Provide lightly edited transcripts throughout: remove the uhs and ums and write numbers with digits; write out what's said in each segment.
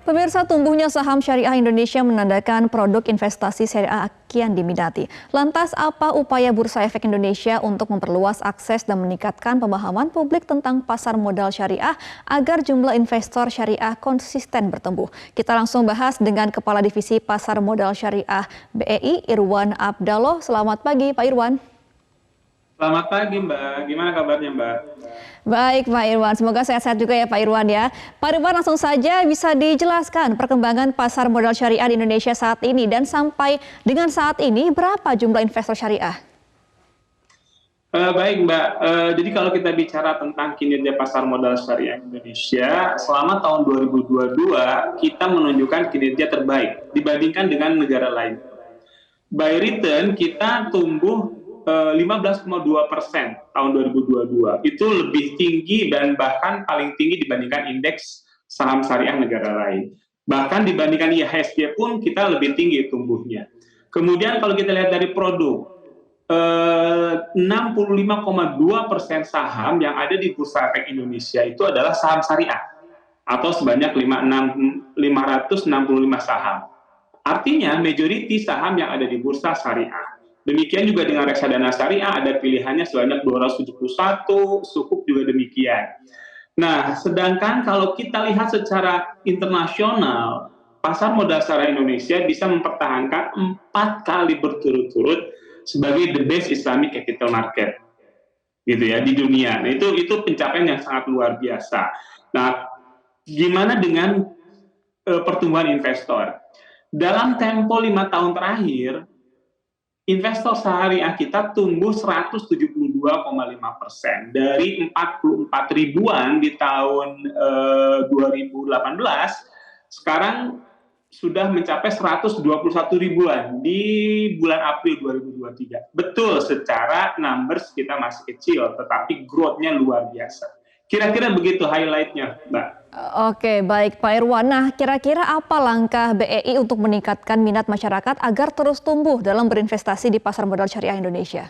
Pemirsa, tumbuhnya saham syariah Indonesia menandakan produk investasi syariah kian diminati. Lantas, apa upaya Bursa Efek Indonesia untuk memperluas akses dan meningkatkan pemahaman publik tentang pasar modal syariah agar jumlah investor syariah konsisten bertumbuh? Kita langsung bahas dengan Kepala Divisi Pasar Modal Syariah BEI, Irwan Abdallah. Selamat pagi, Pak Irwan. Selamat pagi Mbak, gimana kabarnya Mbak? Baik, Pak Irwan. Semoga sehat-sehat juga ya Pak Irwan ya. Pak Irwan, langsung saja bisa dijelaskan perkembangan pasar modal syariah di Indonesia saat ini dan sampai dengan saat ini berapa jumlah investor syariah? Baik Mbak, jadi kalau kita bicara tentang kinerja pasar modal syariah Indonesia, selama tahun 2022 kita menunjukkan kinerja terbaik dibandingkan dengan negara lain. By return kita tumbuh 15,2% tahun 2022. Itu lebih tinggi dan bahkan paling tinggi dibandingkan indeks saham syariah negara lain. Bahkan dibandingkan IHSG pun kita lebih tinggi tumbuhnya. Kemudian kalau kita lihat dari produk, 65,2% saham yang ada di Bursa Efek Indonesia itu adalah saham syariah atau sebanyak 565 saham. Artinya majority saham yang ada di bursa syariah. Demikian juga dengan reksadana syariah ada pilihannya sebanyak 271, sukuk juga demikian. Nah, sedangkan kalau kita lihat secara internasional, pasar modal syariah Indonesia bisa mempertahankan 4 kali berturut-turut sebagai the best Islamic capital market, gitu ya, di dunia. Nah, itu pencapaian yang sangat luar biasa. Nah, gimana dengan pertumbuhan investor? Dalam tempo 5 tahun terakhir, investor syariah kita tumbuh 172,5%. Dari 44 ribuan di tahun 2018, sekarang sudah mencapai 121 ribuan di bulan April 2023. Betul, secara numbers kita masih kecil, tetapi growth-nya luar biasa. Kira-kira begitu highlight-nya, Mbak. Oke, baik Pak Irwan. Nah, kira-kira apa langkah BEI untuk meningkatkan minat masyarakat agar terus tumbuh dalam berinvestasi di pasar modal syariah Indonesia?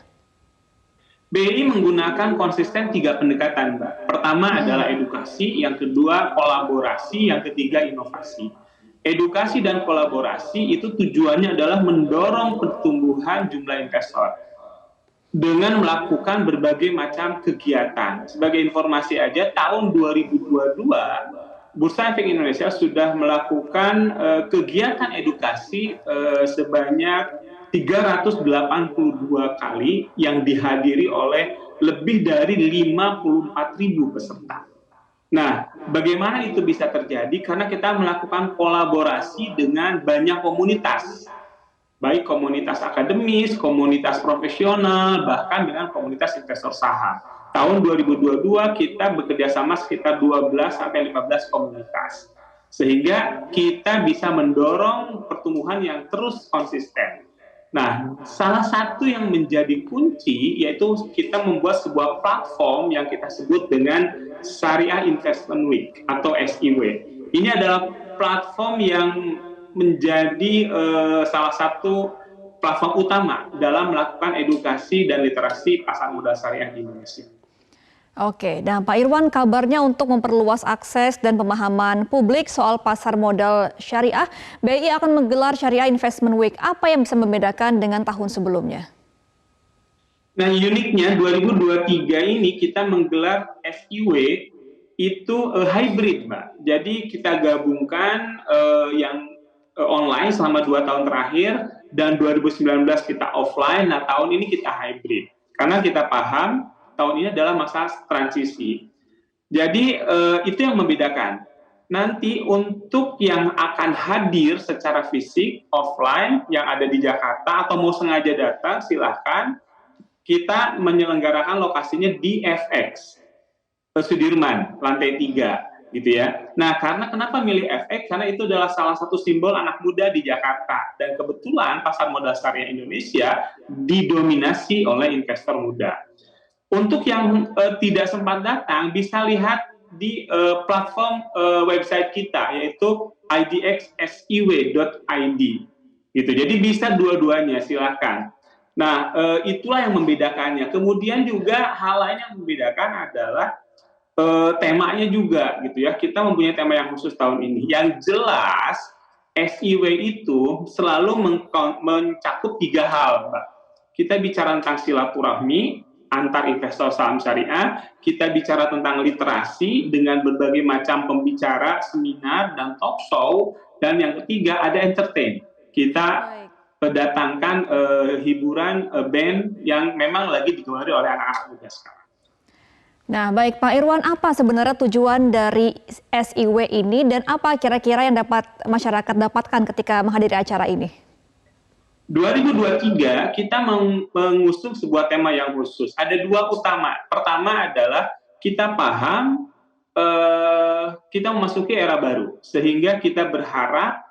BEI menggunakan konsisten 3 pendekatan, Mbak. Pertama adalah edukasi, yang kedua kolaborasi, yang ketiga inovasi. Edukasi dan kolaborasi itu tujuannya adalah mendorong pertumbuhan jumlah investor dengan melakukan berbagai macam kegiatan. Sebagai informasi aja, tahun 2022 Bursa Efek Indonesia sudah melakukan kegiatan edukasi sebanyak 382 kali yang dihadiri oleh lebih dari 54.000 peserta. Nah, bagaimana itu bisa terjadi? Karena kita melakukan kolaborasi dengan banyak komunitas, baik komunitas akademis, komunitas profesional, bahkan dengan komunitas investor saham. Tahun 2022 kita bekerja sama sekitar 12-15 komunitas, sehingga kita bisa mendorong pertumbuhan yang terus konsisten. Nah, salah satu yang menjadi kunci yaitu kita membuat sebuah platform yang kita sebut dengan Syariah Investment Week atau SIW. Ini adalah platform yang menjadi salah satu platform utama dalam melakukan edukasi dan literasi pasar modal syariah di Indonesia. Oke, nah Pak Irwan, kabarnya untuk memperluas akses dan pemahaman publik soal pasar modal syariah, BEI akan menggelar Syariah Investment Week. Apa yang bisa membedakan dengan tahun sebelumnya? Nah, uniknya 2023 ini kita menggelar SIW itu hybrid, Mbak. Jadi kita gabungkan yang online selama 2 tahun terakhir, dan 2019 kita offline. Nah, tahun ini kita hybrid. Karena kita paham tahun ini adalah masa transisi. Jadi itu yang membedakan. Nanti untuk yang akan hadir secara fisik, offline, yang ada di Jakarta atau mau sengaja datang, silahkan. Kita menyelenggarakan lokasinya di FX, Sudirman, lantai 3. Gitu ya. Nah, karena kenapa milih FX? Karena itu adalah salah satu simbol anak muda di Jakarta, dan kebetulan pasar modal syariah Indonesia didominasi oleh investor muda. Untuk yang tidak sempat datang, bisa lihat di platform website kita, yaitu idxsiw.id. Gitu. Jadi bisa dua-duanya, silakan. Nah, itulah yang membedakannya. Kemudian juga hal lain yang membedakan adalah temanya juga gitu ya. Kita mempunyai tema yang khusus tahun ini. Yang jelas SIW itu selalu mencakup 3 hal, Mbak. Kita bicara tentang silaturahmi antar investor saham syariah, kita bicara tentang literasi dengan berbagai macam pembicara, seminar, dan talk show, dan yang ketiga ada entertain. Kita datangkan hiburan band yang memang lagi digemari oleh anak-anak muda sekarang. Nah, baik Pak Irwan, apa sebenarnya tujuan dari SIW ini dan apa kira-kira yang dapat masyarakat dapatkan ketika menghadiri acara ini? 2023 kita mengusung sebuah tema yang khusus. Ada 2 utama. Pertama adalah kita paham kita memasuki era baru, sehingga kita berharap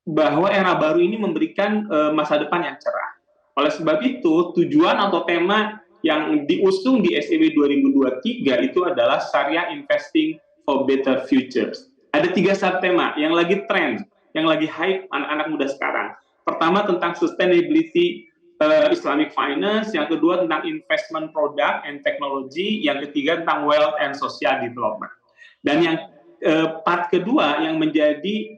bahwa era baru ini memberikan masa depan yang cerah. Oleh sebab itu, tujuan atau tema yang diusung di SIW 2023 itu adalah Syariah Investing for Better Futures. Ada 3 subtema yang lagi tren, yang lagi hype anak-anak muda sekarang. Pertama tentang sustainability Islamic finance, yang kedua tentang investment product and technology, yang ketiga tentang wealth and social development. Dan yang part kedua yang menjadi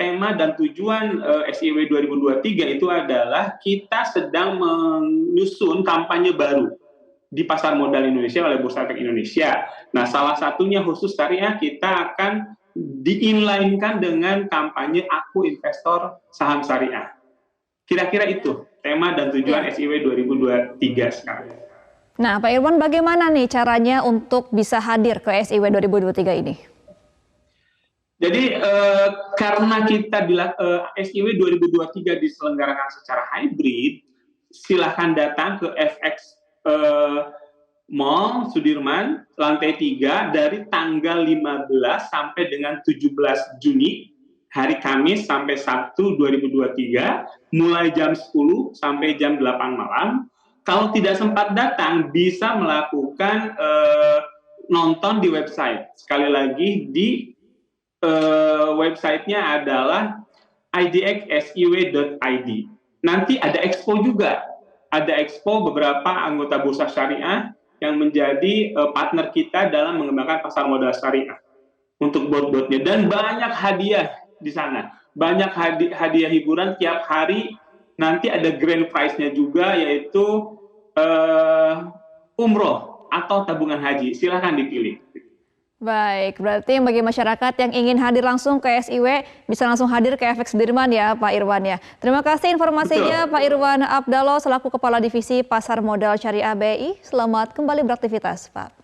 tema dan tujuan SIW 2023 itu adalah kita sedang menyusun kampanye baru di pasar modal Indonesia oleh Bursa Efek Indonesia. Nah, salah satunya khusus syariah kita akan di-inline-kan dengan kampanye Aku Investor Saham Syariah. Kira-kira itu tema dan tujuan SIW 2023 sekarang. Nah, Pak Irwan, bagaimana nih caranya untuk bisa hadir ke SIW 2023 ini? Jadi karena kita SIW 2023 diselenggarakan secara hybrid, silahkan datang ke FX Mall Sudirman lantai 3 dari tanggal 15 sampai dengan 17 Juni, hari Kamis sampai Sabtu 2023, mulai jam 10 sampai jam 8 malam. Kalau tidak sempat datang, bisa melakukan nonton di website. Sekali lagi di websitenya adalah idxsiw.id. Nanti ada expo juga. Ada expo beberapa anggota bursa syariah yang menjadi partner kita dalam mengembangkan pasar modal syariah untuk bot-botnya. Dan banyak hadiah di sana. Banyak hadiah hiburan tiap hari. Nanti ada grand prize-nya juga, yaitu umroh atau tabungan haji. Silahkan dipilih. Baik, berarti bagi masyarakat yang ingin hadir langsung ke SIW bisa langsung hadir ke FX Sudirman ya Pak Irwan ya. Terima kasih informasinya. Betul. Pak Irwan Abdallah selaku Kepala Divisi Pasar Modal Syariah BI. Selamat kembali beraktivitas Pak.